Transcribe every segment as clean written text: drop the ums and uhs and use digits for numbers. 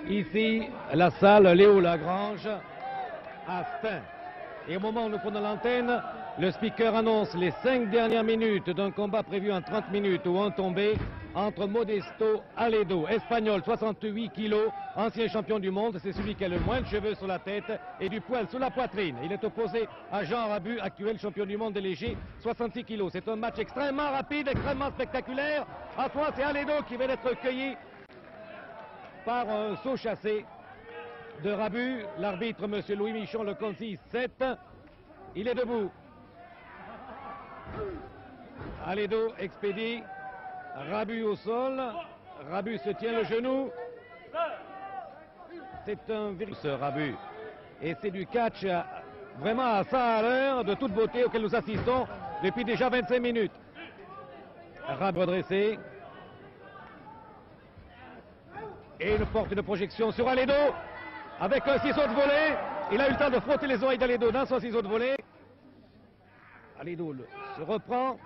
Ici, la salle Léo Lagrange à Stein. Et au moment où nous prenons l'antenne, le speaker annonce les 5 dernières minutes d'un combat prévu en 30 minutes ou en tombée entre Modesto Aledo, espagnol, 68 kilos, ancien champion du monde. C'est celui qui a le moins de cheveux sur la tête et du poil sous la poitrine. Il est opposé à Jean Rabu, actuel champion du monde des légers, 66 kilos. C'est un match extrêmement rapide, extrêmement spectaculaire. En toi, c'est Aledo qui vient d'être cueilli par un saut chassé de Rabu. L'arbitre, M. Louis Michon, le compte 6-7. Il est debout. Aledo expédie Rabu au sol. Rabu se tient le genou. C'est un virus, Rabu. Et c'est du catch vraiment à 100 à l'heure, de toute beauté, auquel nous assistons depuis déjà 25 minutes. Rabu redressé. Et une porte de projection sur Aledo avec un ciseau de volée. Il a eu le temps de frotter les oreilles d'Aledo dans son ciseau de volée. Aledo se reprend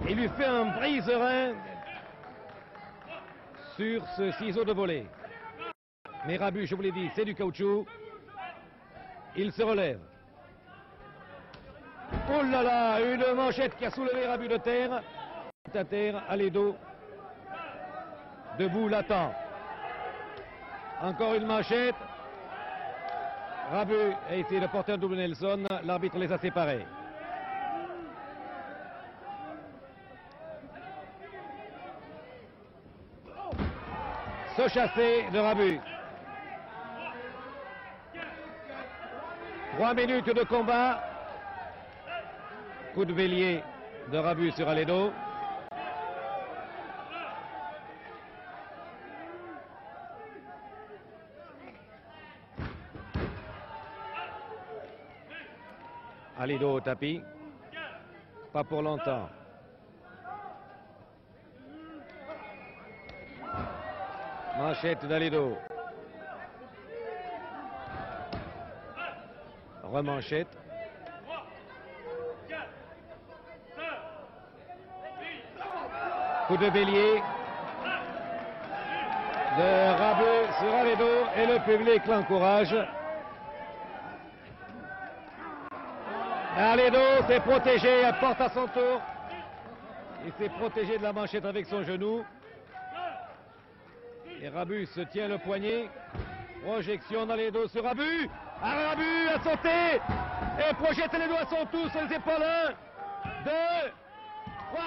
et lui fait un brise-rein sur ce ciseau de volée. Mais Rabu, je vous l'ai dit, c'est du caoutchouc. Il se relève. Oh là là, une manchette qui a soulevé Rabu de terre. À terre, Aledo, debout, l'attend. Encore une manchette. Rabu a essayé de porter un double Nelson. L'arbitre les a séparés. Ce chassé de Rabu. 3 minutes de combat. Coup de bélier de Rabu sur Aledo. Aledo au tapis. Pas pour longtemps. Manchette d'Aledo. Remanchette. Coup de bélier de Rabu sur Aledo et le public l'encourage. Aledo s'est protégé, porte à son tour. Il s'est protégé de la manchette avec son genou. Et Rabu se tient le poignet. Projection d'Aledo sur Rabu. Rabu a sauté. Et projette Aledo à son tour sur les épaules. 1, 2, 3.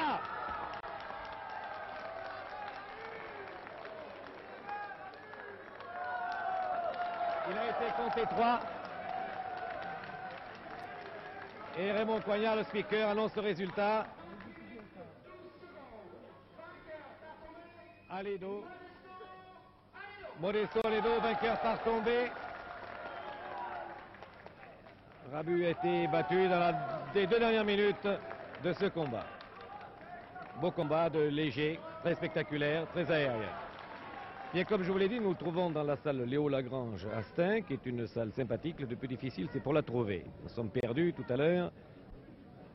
Il a été compté 3. Et Raymond Coignard, le speaker, annonce le résultat. Aledo. Modesto Aledo, vainqueur par tombée. Rabu a été battu dans les 2 dernières minutes de ce combat. Beau combat de léger, très spectaculaire, très aérien. Bien, comme je vous l'ai dit, nous nous trouvons dans la salle Léo Lagrange à Stein, qui est une salle sympathique. Le plus difficile, c'est pour la trouver. Nous sommes perdus tout à l'heure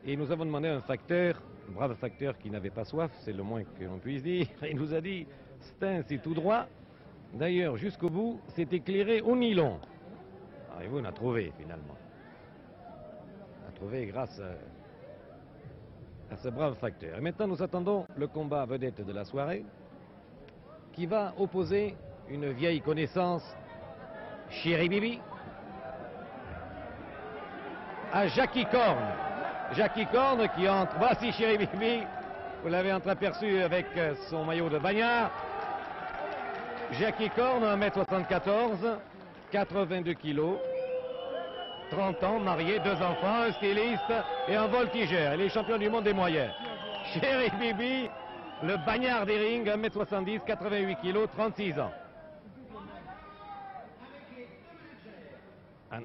et nous avons demandé à un facteur, un brave facteur qui n'avait pas soif, c'est le moins que l'on puisse dire. Il nous a dit, Stein, c'est tout droit. D'ailleurs, jusqu'au bout, c'est éclairé au nylon. Et vous, on a trouvé, finalement. On a trouvé grâce à ce brave facteur. Et maintenant, nous attendons le combat vedette de la soirée, qui va opposer une vieille connaissance, Chéri Bibi, à Jackie Corn. Jackie Corn qui entre, voici Chéri Bibi, vous l'avez entreaperçu avec son maillot de bagnard. Jackie Corn, 1m74, 82 kilos, 30 ans, marié, 2 enfants, un styliste et un voltigeur. Il est champion du monde des moyens. Chéri Bibi, le bagnard des rings, 1m70, 88 kilos, 36 ans. Ouais.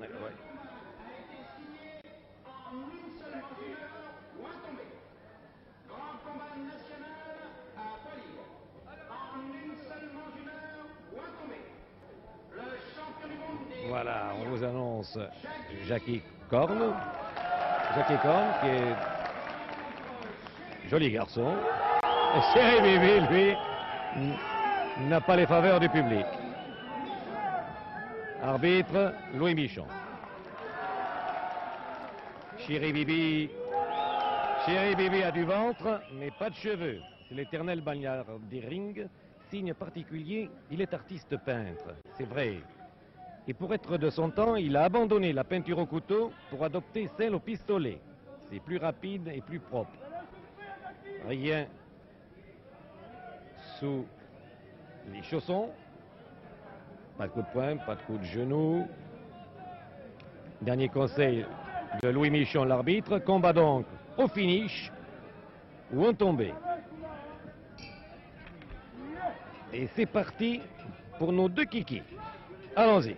Voilà, on vous annonce Jackie Corn. Jackie Corn qui est joli garçon. Et Chéri Bibi, lui, n'a pas les faveurs du public. Arbitre, Louis Michon. Chiribibi a du ventre, mais pas de cheveux. C'est l'éternel bagnard des rings. Signe particulier, il est artiste peintre. C'est vrai. Et pour être de son temps, il a abandonné la peinture au couteau pour adopter celle au pistolet. C'est plus rapide et plus propre. Rien sous les chaussons. Pas de coup de poing, pas de coup de genou. Dernier conseil de Louis Michon, l'arbitre. Combat donc au finish ou en tombée. Et c'est parti pour nos deux kikis. Allons-y.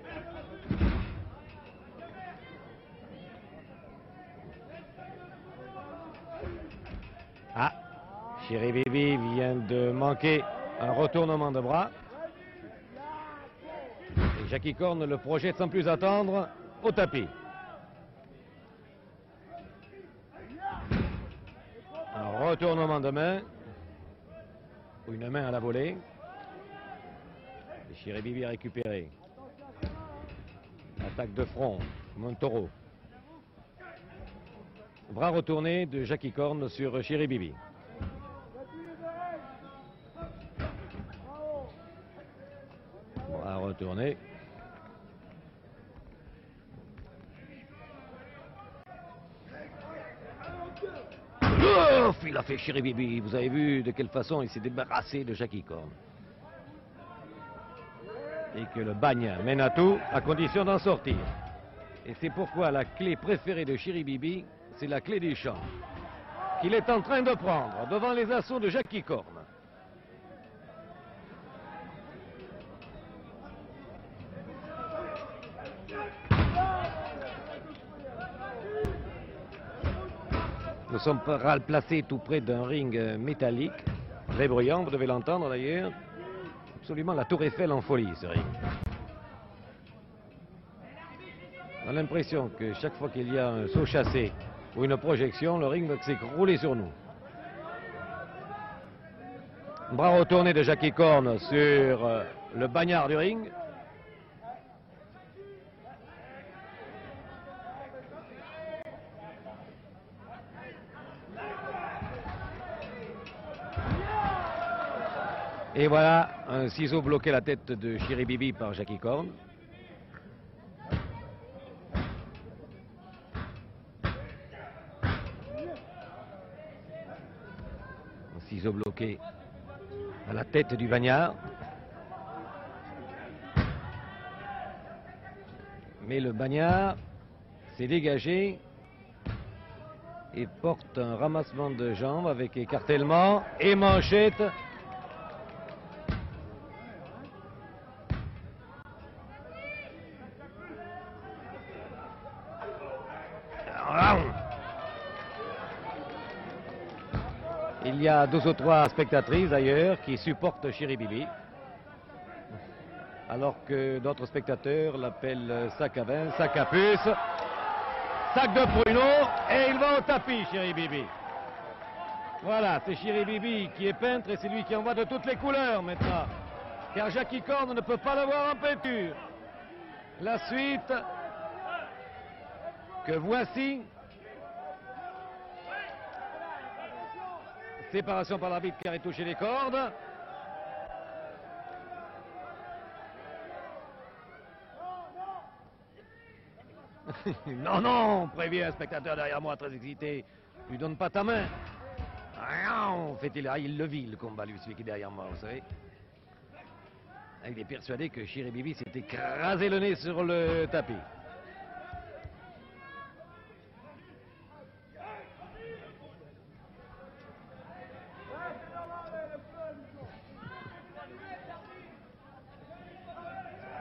Ah, Chiribibi vient de manquer un retournement de bras. Et Jackie Corne le projette sans plus attendre au tapis. Un retournement de main. Ou une main à la volée. Et Chiribibi récupéré. Attaque de front, Montoro. Bras retourné de Jackie Corne sur Chiribibi. Bras retourné. Il a fait Chiribibi. Vous avez vu de quelle façon il s'est débarrassé de Jackie Corne. Et que le bagne mène à tout à condition d'en sortir. Et c'est pourquoi la clé préférée de Chiribibi, c'est la clé des champs, qu'il est en train de prendre devant les assauts de Jackie Corne. Nous sommes placés tout près d'un ring métallique, très bruyant, vous devez l'entendre d'ailleurs. Absolument la tour Eiffel en folie, ce ring. On a l'impression que chaque fois qu'il y a un saut chassé ou une projection, le ring va s'écrouler sur nous. Bras retourné de Jackie Corne sur le bagnard du ring. Et voilà, un ciseau bloqué la tête de Chiribibi par Jackie Corne. Un ciseau bloqué à la tête du bagnard. Mais le bagnard s'est dégagé et porte un ramassement de jambes avec écartèlement et manchette. Il y a 2 ou 3 spectatrices d'ailleurs qui supportent Chiribibi, alors que d'autres spectateurs l'appellent sac à vin, sac à puce, sac de pruneau, et il va au tapis, Chiribibi. Voilà, c'est Chiribibi qui est peintre et c'est lui qui envoie de toutes les couleurs maintenant, car Jackie Corne ne peut pas l'avoir en peinture. La suite que voici. Séparation par l'arbitre qui a touché les cordes. Non, non, prévient un spectateur derrière moi très excité. Lui donne pas ta main. Fait-il, il le vit le combat, lui, celui qui est derrière moi, vous savez. Il est persuadé que Chiribibi s'est écrasé le nez sur le tapis.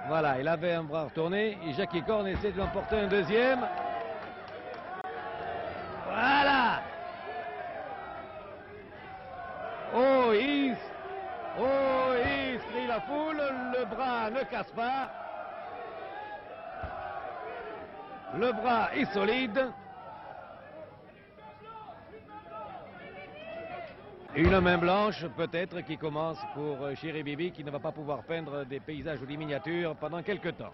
Voilà, il avait un bras retourné et Jackie Corne essaie de l'emporter un deuxième. Voilà. Oh, il crie la foule, le bras ne casse pas. Le bras est solide. Une main blanche peut-être qui commence pour Chiribibi qui ne va pas pouvoir peindre des paysages ou des miniatures pendant quelque temps.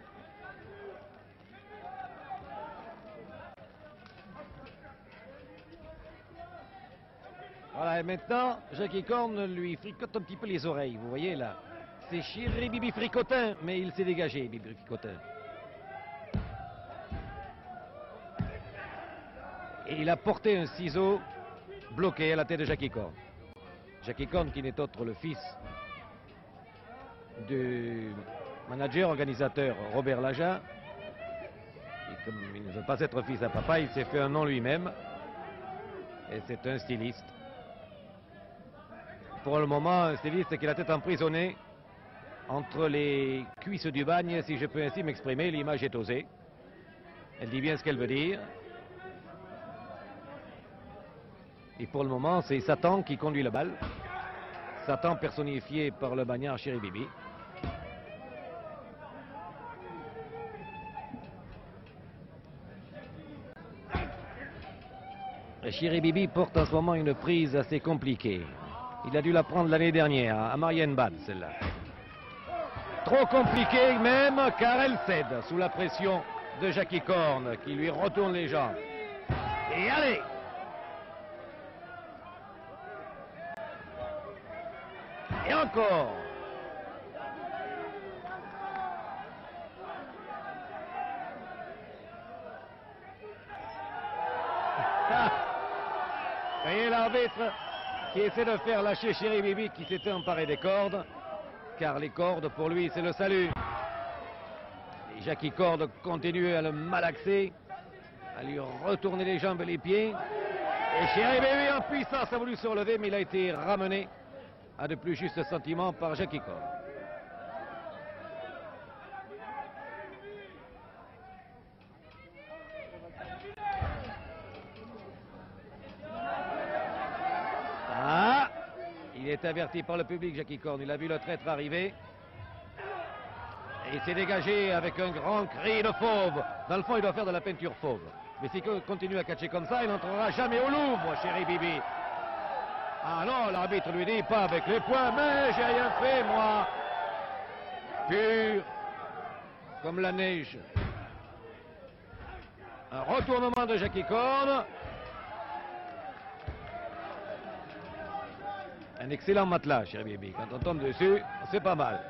Voilà, et maintenant, Jackie Corn lui fricote un petit peu les oreilles, vous voyez là. C'est Chéri Bibi Fricotin, mais il s'est dégagé, Bibi Fricotin. Et il a porté un ciseau bloqué à la tête de Jackie Corn. Jackie Corn qui n'est autre le fils du manager organisateur Robert Laja. Et comme il ne veut pas être fils à papa, il s'est fait un nom lui-même. Et c'est un styliste. Pour le moment, un styliste qui a la tête emprisonnée entre les cuisses du bagne, si je peux ainsi m'exprimer. L'image est osée. Elle dit bien ce qu'elle veut dire. Et pour le moment, c'est Satan qui conduit la balle. Satan personnifié par le bagnard Chéri Bibi. Chéri Bibi porte en ce moment une prise assez compliquée. Il a dû la prendre l'année dernière à Marienbad, celle-là. Trop compliquée même, car elle cède sous la pression de Jackie Corn qui lui retourne les jambes. Et allez! Et encore! Vous voyez l'arbitre qui essaie de faire lâcher Chéri Bibi qui s'était emparé des cordes, car les cordes pour lui c'est le salut. Et Jackie Corn continue à le malaxer, à lui retourner les jambes et les pieds. Et Chéri Bibi en puissance a voulu se relever, mais il a été ramené à de plus justes sentiments par Jackie Corn. Ah! Il est averti par le public, Jackie Corn. Il a vu le traître arriver. Et il s'est dégagé avec un grand cri de fauve. Dans le fond, il doit faire de la peinture fauve. Mais s'il continue à catcher comme ça, il n'entrera jamais au Louvre, Chéri Bibi. Ah non, l'arbitre lui dit pas avec les poings, mais j'ai rien fait, moi. Pur comme la neige. Un retournement de Jackie Corn. Un excellent matelas, Chéri Bibi. Quand on tombe dessus, c'est pas mal.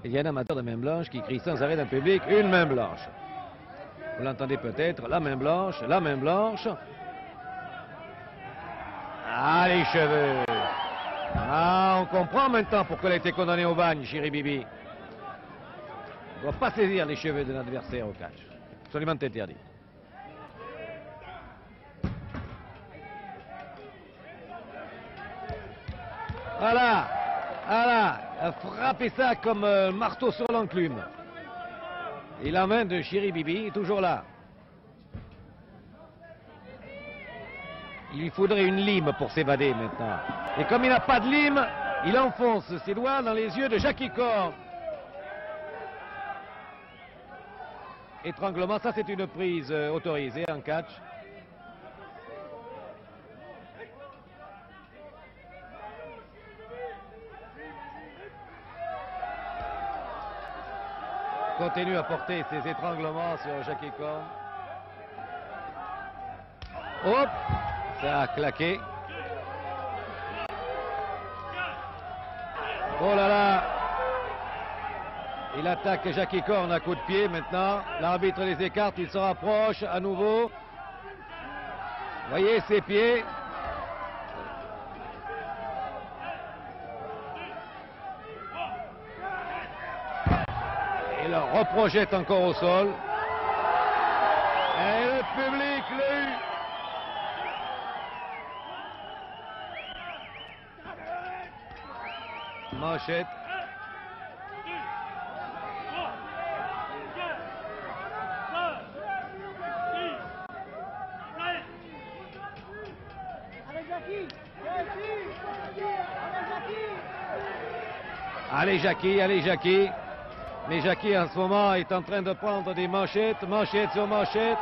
Il y a un amateur de main blanche qui crie sans arrêt dans le public, une main blanche. Vous l'entendez peut-être, la main blanche, la main blanche. Ah, les cheveux. Ah, on comprend maintenant pourquoi elle a été condamnée au bagne, Chéri Bibi. On ne doit pas saisir les cheveux de l'adversaire au catch. Absolument interdit. Voilà. Voilà. Frapper ça comme un marteau sur l'enclume. Et la main de Chéri Bibi est toujours là. Il lui faudrait une lime pour s'évader maintenant. Et comme il n'a pas de lime, il enfonce ses doigts dans les yeux de Jackie Corn. Étranglement, ça c'est une prise autorisée en catch. Continue à porter ses étranglements sur Jackie Corn. Hop, ça a claqué. Oh là là. Il attaque Jackie Corn à coup de pied maintenant. L'arbitre les écarte, il se rapproche à nouveau. Voyez ses pieds. Il le reprojette encore au sol. Et le public l'a eu. Manchette. Allez Jackie, allez Jackie. Mais Jackie en ce moment est en train de prendre des manchettes, manchette sur manchette.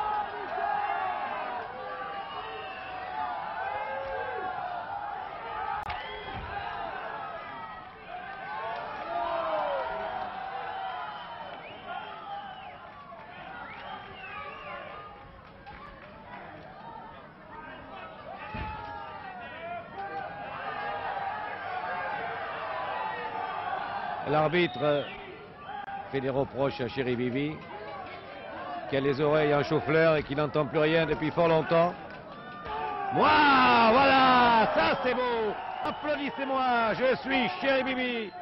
L'arbitre fait des reproches à Chéri Bibi, qui a les oreilles en chou-fleur et qui n'entend plus rien depuis fort longtemps. Moi, voilà, ça c'est beau. Applaudissez-moi, je suis Chéri Bibi.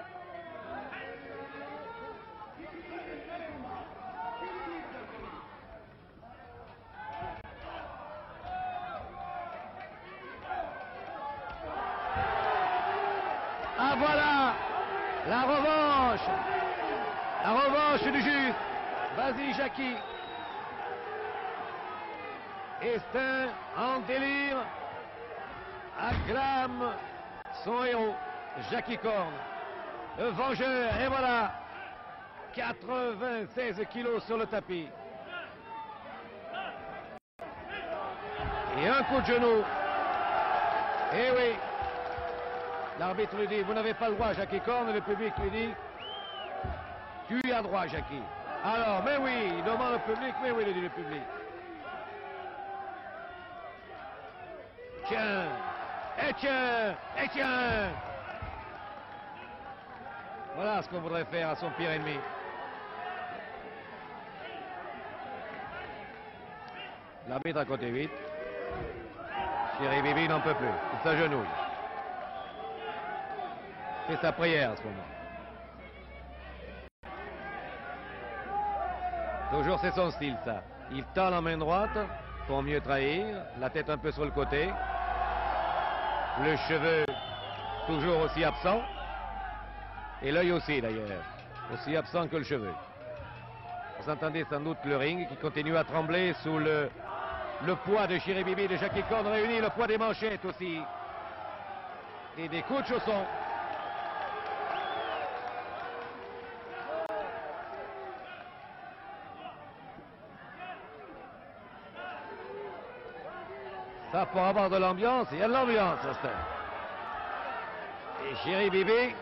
Ah voilà, la revanche du juste. Vas-y Jackie. Estin en délire acclame son héros, Jackie Corn, le vengeur, et voilà, 96 kilos sur le tapis. Et un coup de genou. Et oui, l'arbitre lui dit, vous n'avez pas le droit, Jackie Corn, et le public lui dit, tu as droit, Jackie. Alors, mais oui, il demande au public, mais oui, il dit le public. Tiens, et tiens, et tiens. Voilà ce qu'on voudrait faire à son pire ennemi. L'arbitre à côté 8. Chéri Bibi n'en peut plus, il s'agenouille. C'est sa prière à ce moment. Toujours c'est son style ça. Il tend la main droite pour mieux trahir, la tête un peu sur le côté. Le cheveu toujours aussi absent. Et l'œil aussi d'ailleurs, aussi absent que le cheveu. Vous entendez sans doute le ring qui continue à trembler sous le poids de Chéri Bibi et de Jackie Corn réunis, le poids des manchettes aussi. Et des coups de chaussons. Ça, pour avoir de l'ambiance, il y a de l'ambiance, ça. Et Chéri Bibi,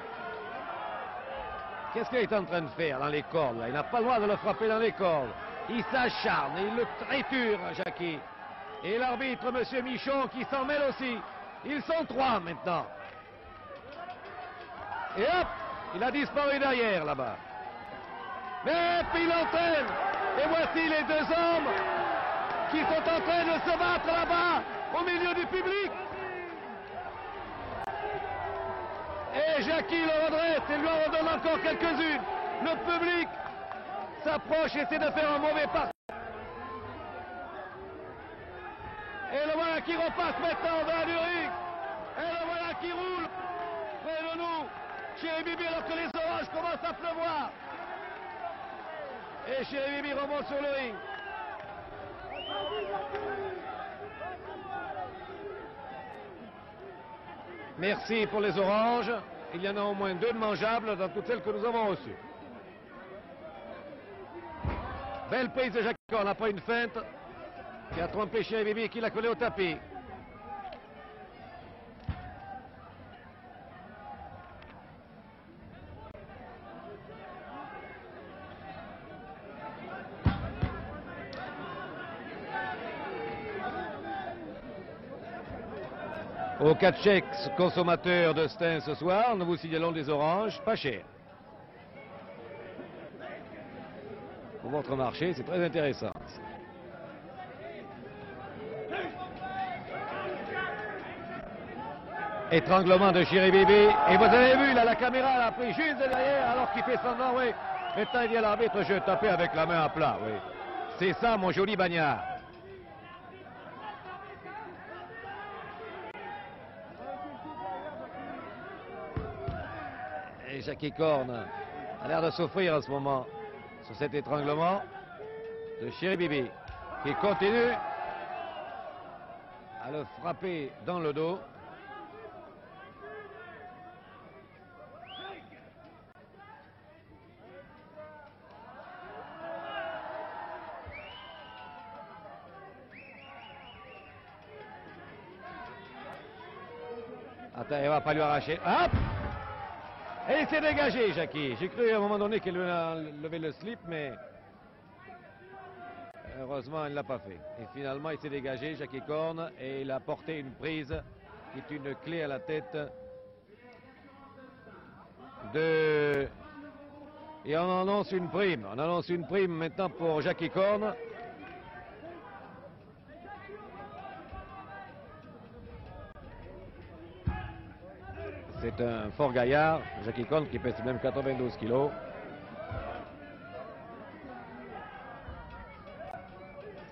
qu'est-ce qu'il est en train de faire dans les cordes là? Il n'a pas le droit de le frapper dans les cordes. Il s'acharne, il le triture, Jackie. Et l'arbitre, M. Michon, qui s'en mêle aussi. Ils sont 3 maintenant. Et hop, il a disparu derrière là-bas. Mais puis il entraîne. Et voici les 2 hommes qui sont en train de se battre là-bas, au milieu du public. Et Jackie le redresse et lui en redonne encore quelques-unes. Le public s'approche et essaie de faire un mauvais pas. Et le voilà qui repasse maintenant au bas du ring. Et le voilà qui roule près de nous. Chéri Bibi alors que les orages commencent à pleuvoir. Et Chéri Bibi remonte sur le ring. Merci pour les oranges. Il y en a au moins 2 de mangeables dans toutes celles que nous avons reçues. Belle prise de Jackie Corn après une feinte qui a trompé Chéri Bibi et qui l'a collé au tapis. Au catchex consommateur de Stein ce soir, nous vous signalons des oranges pas chères. Pour votre marché, c'est très intéressant. Étranglement de Chéri Bibi. Et vous avez vu, là, la caméra l'a pris juste derrière, alors qu'il fait semblant, oui. Maintenant, il dit à l'arbitre, je vais taper avec la main à plat, oui. C'est ça, mon joli bagnard. Et Jackie Corn a l'air de souffrir en ce moment sur cet étranglement de Chéri Bibi, qui continue à le frapper dans le dos. Attends, il va pas lui arracher. Hop! Et il s'est dégagé, Jackie. J'ai cru à un moment donné qu'il a levé le slip, mais heureusement, il ne l'a pas fait. Et finalement, il s'est dégagé, Jackie Corn, et il a porté une prise qui est une clé à la tête de Et on annonce une prime. On annonce une prime maintenant pour Jackie Corn. C'est un fort gaillard, Jackie Corn, qui pèse même 92 kilos.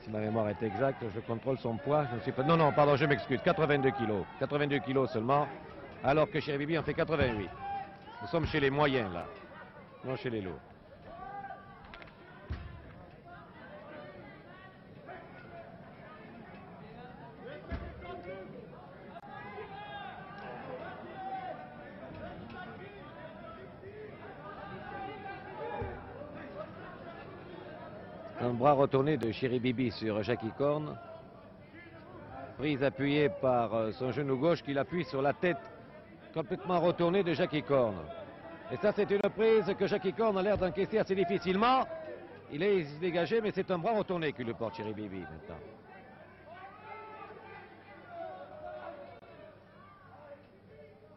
Si ma mémoire est exacte, je contrôle son poids. Je ne suis pas... Non, non, pardon, je m'excuse. 82 kilos. 82 kilos seulement, alors que chez Bibi, on fait 88. Nous sommes chez les moyens, là, non chez les lourds. Un bras retourné de Chéri Bibi sur Jackie Corn. Prise appuyée par son genou gauche qui l'appuie sur la tête complètement retournée de Jackie Corn. Et ça, c'est une prise que Jackie Corn a l'air d'encaisser assez difficilement. Il est dégagé, mais c'est un bras retourné qui le porte Chéri Bibi maintenant.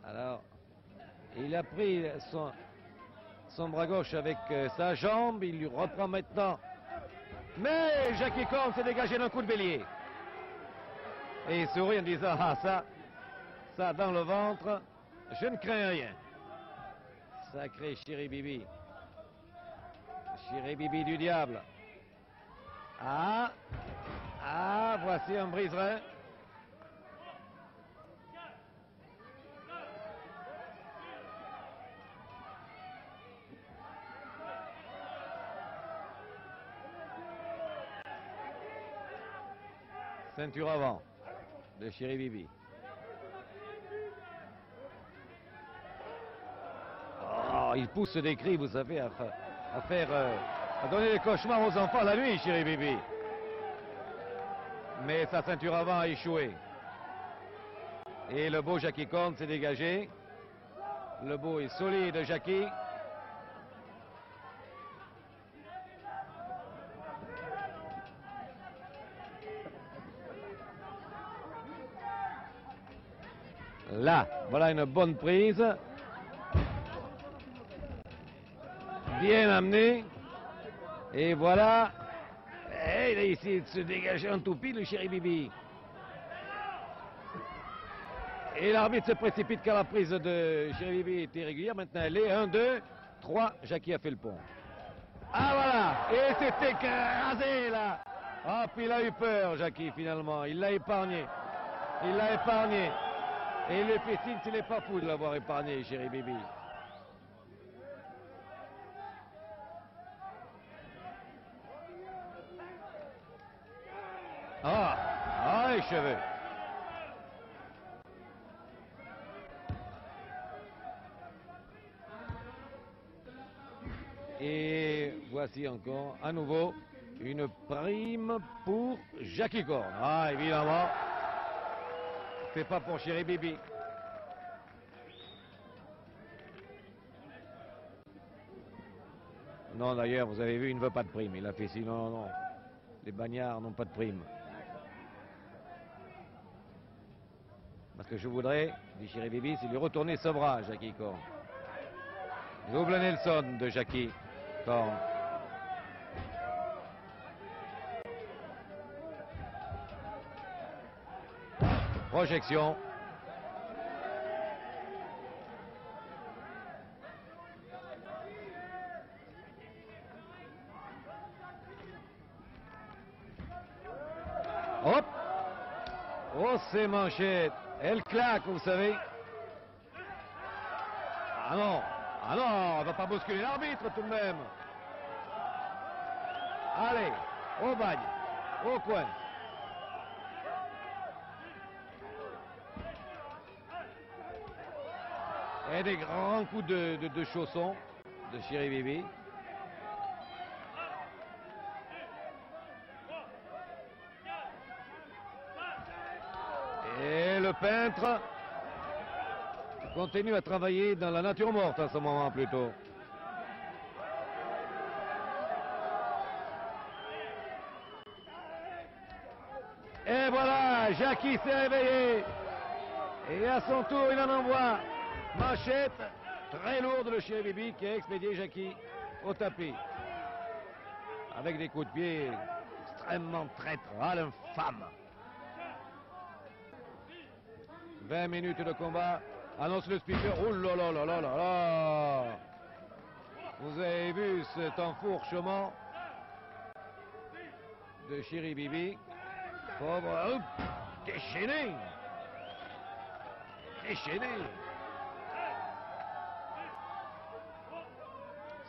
Alors, il a pris son bras gauche avec sa jambe. Il lui reprend maintenant. Mais Jackie Corn s'est dégagé d'un coup de bélier. Et il sourit en disant, ah ça dans le ventre, je ne crains rien. Sacré Chéri Bibi. Chéri Bibi du diable. Ah, voici un brise-rein. Ceinture avant de Chéri Bibi. Oh, il pousse des cris, vous savez, à donner des cauchemars aux enfants la nuit, Chéri Bibi. Mais sa ceinture avant a échoué. Et le beau Jackie Corn s'est dégagé. Le beau et solide Jackie. Là, voilà une bonne prise. Bien amené. Et voilà. Et il a essayé de se dégager en toupie, le Chéri Bibi. Et l'arbitre se précipite car la prise de Chéri Bibi était régulière. Maintenant, elle est 1, 2, 3. Jackie a fait le pont. Ah, voilà. Et c'est écrasé, là. Ah, puis il a eu peur, Jackie, finalement. Il l'a épargné. Il l'a épargné. Et le Pessine, il n'est pas fou de l'avoir épargné, Chéri Bibi. Les cheveux. Et voici encore, à nouveau, une prime pour Jackie Corn. Ah, évidemment, c'est pas pour Chéri Bibi. Non, d'ailleurs, vous avez vu, il ne veut pas de prime. Il a fait sinon, non. Les bagnards n'ont pas de prime. Parce que je voudrais, dit Chéri Bibi, c'est lui retourner ce bras, Jackie Corn. Double Nelson de Jackie Corn. Projection. Hop. Oh, ces manchettes. Elle claque, vous savez. Ah non, on ne va pas bousculer l'arbitre tout de même. Allez, au bagne, au coin. Et des grands coups de chaussons de Chéri Bibi. Et le peintre continue à travailler dans la nature morte à ce moment plutôt. Et voilà, Jackie s'est réveillé. Et à son tour, il en envoie. Manchette très lourde de Chéri Bibi qui a expédié Jackie au tapis. Avec des coups de pied extrêmement traîtres. Ah, l'infâme. 20 minutes de combat. Annonce le speaker. Oh là là là là là là. Vous avez vu cet enfourchement de Chéri Bibi. Pauvre. Déchaîné. Déchaîné.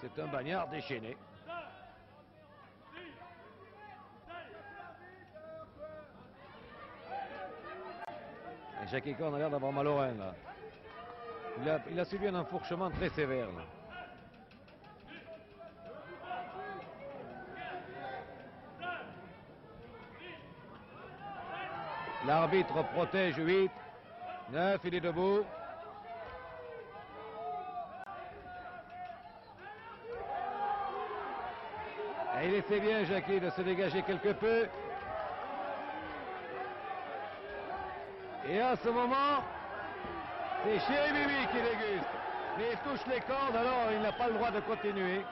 C'est un bagnard déchaîné. Et Jackie Korn a l'air d'avoir mal au rein là. Il a subi un enfourchement très sévère là. L'arbitre protège 8. 9, il est debout. Et il essaie bien, Jackie, de se dégager quelque peu. Et à ce moment, c'est Chéri Bibi qui déguste. Mais il touche les cordes, alors il n'a pas le droit de continuer.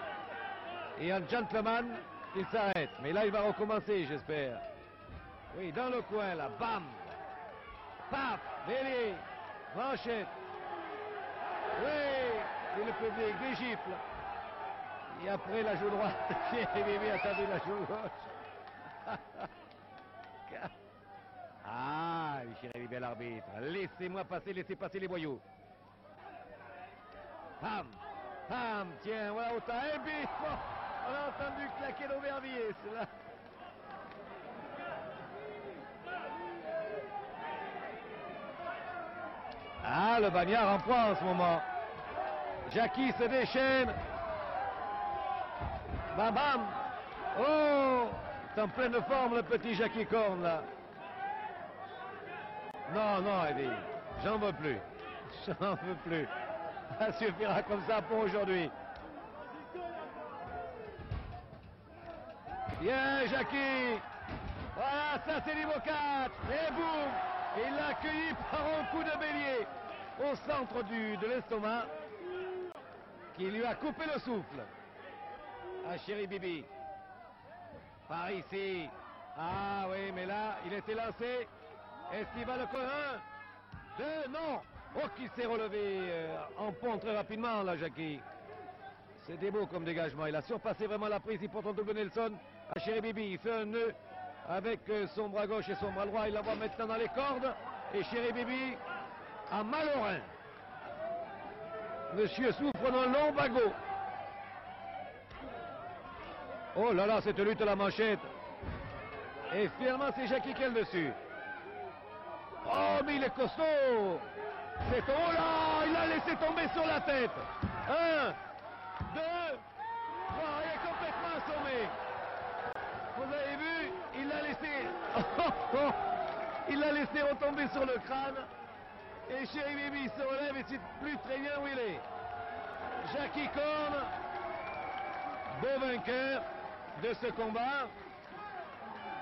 Et un gentleman, il s'arrête. Mais là, il va recommencer, j'espère. Oui, dans le coin, là, bam. Paf, bélier, manchette. Oui, et le public, des gifles. Et après la joue droite, Chéri Bibi a tendu la joue gauche. Ah, Chéri Bibi, l'arbitre. Laissez-moi passer, laissez passer les voyous. Pam, pam, tiens, voilà, autant. Et bif, on a entendu claquer l'Auvervier, cela. Ah, le bagnard en proie en ce moment. Jackie se déchaîne. Bam, bam. Oh, c'est en pleine forme le petit Jackie Korn là. Non, non, Eddie, j'en veux plus. J'en veux plus. Ça suffira comme ça pour aujourd'hui. Bien, Jackie. Voilà, ça c'est niveau 4. Et boum. Il l'a accueilli par un coup de bélier au centre de l'estomac qui lui a coupé le souffle. À Chéri Bibi. Par ici. Ah oui, mais là, il était lancé. Est-ce qu'il va le corps? 1, 2, non. Oh, qui s'est relevé en pont très rapidement, là, Jackie. C'était beau comme dégagement. Il a surpassé vraiment la prise. Il porte un double Nelson à Chéri Bibi. Il fait un nœud avec son bras gauche et son bras droit. Il l'envoie maintenant dans les cordes. Et Chéri Bibi a mal au rein. Monsieur souffre d'un lombago. Oh là là, cette lutte à la manchette. Et finalement, c'est Jackie qui est le dessus. Oh, mais il est costaud. Oh là, il a laissé tomber sur la tête. 1, 2, 3, il est complètement assommé. Vous avez vu, il l'a laissé. Il l'a laissé retomber sur le crâne. Et Chéri Bibi se relève et c'est plus très bien où il est. Jackie Korn, beau vainqueur de ce combat.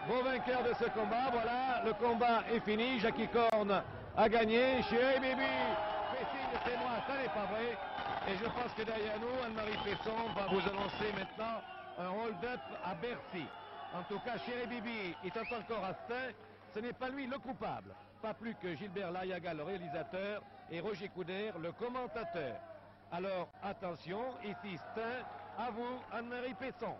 Beau vainqueur de ce combat. Voilà, le combat est fini. Jackie Korn a gagné. Chéri Bibi fait signe, c'est moi, ça n'est pas vrai. Et je pense que derrière nous, Anne-Marie Pesson va vous annoncer maintenant un hold-up à Bercy. En tout cas, Chéri Bibi est encore astreint. Ce n'est pas lui le coupable. Pas plus que Gilbert Lariaga, le réalisateur, et Roger Couder, le commentateur. Alors, attention, ici Stein, à vous, Anne-Marie Pesson.